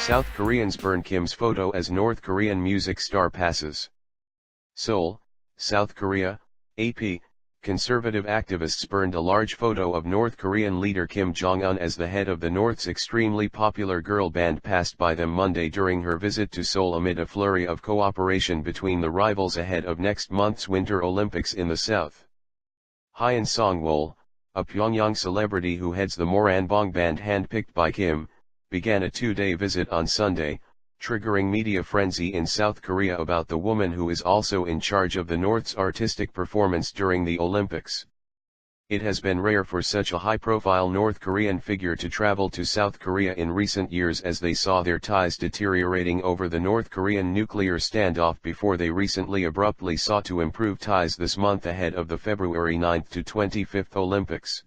South Koreans burn Kim's photo as North Korean music star passes. Seoul, South Korea, AP, conservative activists burned a large photo of North Korean leader Kim Jong-un as the head of the North's extremely popular girl band passed by them Monday during her visit to Seoul amid a flurry of cooperation between the rivals ahead of next month's Winter Olympics in the South. Hyun Song-wol, a Pyongyang celebrity who heads the Moranbong band handpicked by Kim, began a two-day visit on Sunday, triggering media frenzy in South Korea about the woman who is also in charge of the North's artistic performance during the Olympics. It has been rare for such a high-profile North Korean figure to travel to South Korea in recent years as they saw their ties deteriorating over the North Korean nuclear standoff before they recently abruptly sought to improve ties this month ahead of the February 9 to 25 Olympics.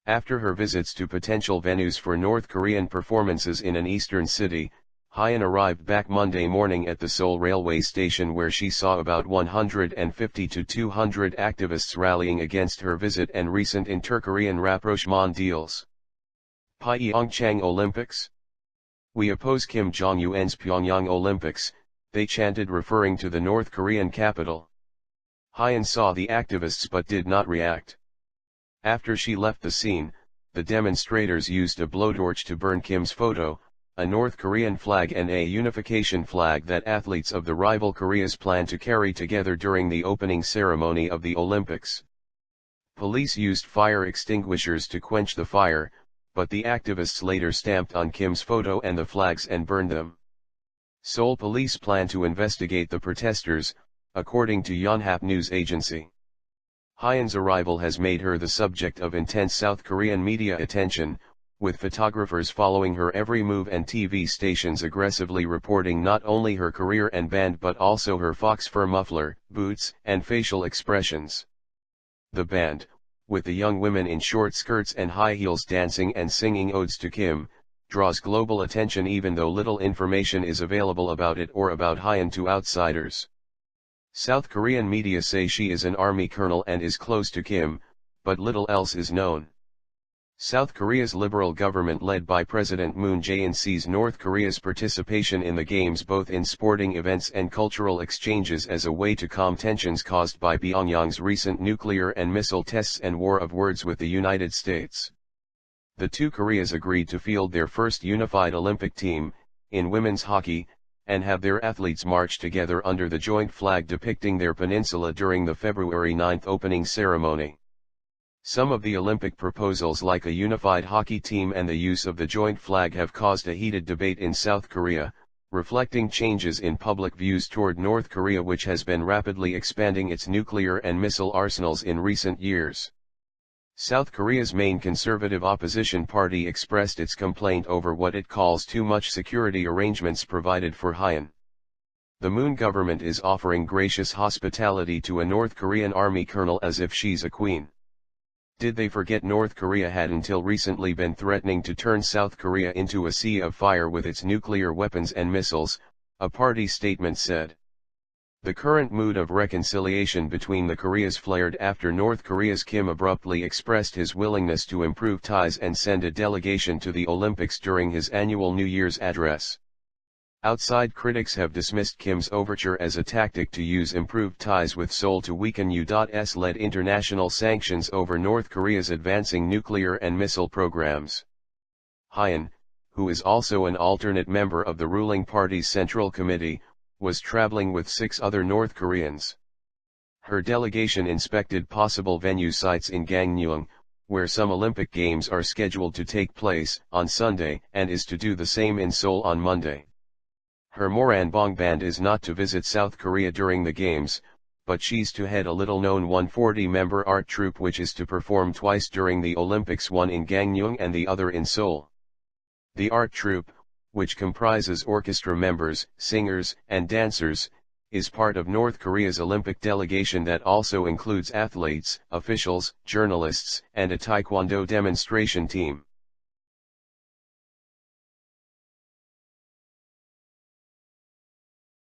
After her visits to potential venues for North Korean performances in an eastern city, Hyun arrived back Monday morning at the Seoul railway station where she saw about 150 to 200 activists rallying against her visit and recent inter-Korean rapprochement deals. Pyeongchang Olympics? We oppose Kim Jong-un's Pyongyang Olympics, they chanted referring to the North Korean capital. Hyun saw the activists but did not react. After she left the scene, the demonstrators used a blowtorch to burn Kim's photo, a North Korean flag and a unification flag that athletes of the rival Koreas plan to carry together during the opening ceremony of the Olympics. Police used fire extinguishers to quench the fire, but the activists later stamped on Kim's photo and the flags and burned them. Seoul police plan to investigate the protesters, according to Yonhap news agency. Hyun's arrival has made her the subject of intense South Korean media attention, with photographers following her every move and TV stations aggressively reporting not only her career and band but also her fox fur muffler, boots, and facial expressions. The band, with the young women in short skirts and high heels dancing and singing odes to Kim, draws global attention even though little information is available about it or about Hyun to outsiders. South Korean media say she is an army colonel and is close to Kim, but little else is known. South Korea's liberal government led by President Moon Jae-in sees North Korea's participation in the Games both in sporting events and cultural exchanges as a way to calm tensions caused by Pyongyang's recent nuclear and missile tests and war of words with the United States. The two Koreas agreed to field their first unified Olympic team, in women's hockey, and have their athletes march together under the joint flag depicting their peninsula during the February 9 opening ceremony. Some of the Olympic proposals like a unified hockey team and the use of the joint flag have caused a heated debate in South Korea, reflecting changes in public views toward North Korea which has been rapidly expanding its nuclear and missile arsenals in recent years. South Korea's main conservative opposition party expressed its complaint over what it calls too much security arrangements provided for Hyun. The Moon government is offering gracious hospitality to a North Korean army colonel as if she's a queen. Did they forget North Korea had until recently been threatening to turn South Korea into a sea of fire with its nuclear weapons and missiles, a party statement said. The current mood of reconciliation between the Koreas flared after North Korea's Kim abruptly expressed his willingness to improve ties and send a delegation to the Olympics during his annual New Year's address. Outside critics have dismissed Kim's overture as a tactic to use improved ties with Seoul to weaken U.S.-led international sanctions over North Korea's advancing nuclear and missile programs. Hyun, who is also an alternate member of the ruling party's Central Committee, was traveling with 6 other North Koreans. Her delegation inspected possible venue sites in Gangneung, where some Olympic Games are scheduled to take place, on Sunday, and is to do the same in Seoul on Monday. Her Moranbong band is not to visit South Korea during the Games, but she's to head a little-known 140-member art troupe which is to perform twice during the Olympics, one in Gangneung and the other in Seoul. The art troupe, which comprises orchestra members, singers, and dancers, is part of North Korea's Olympic delegation that also includes athletes, officials, journalists, and a taekwondo demonstration team.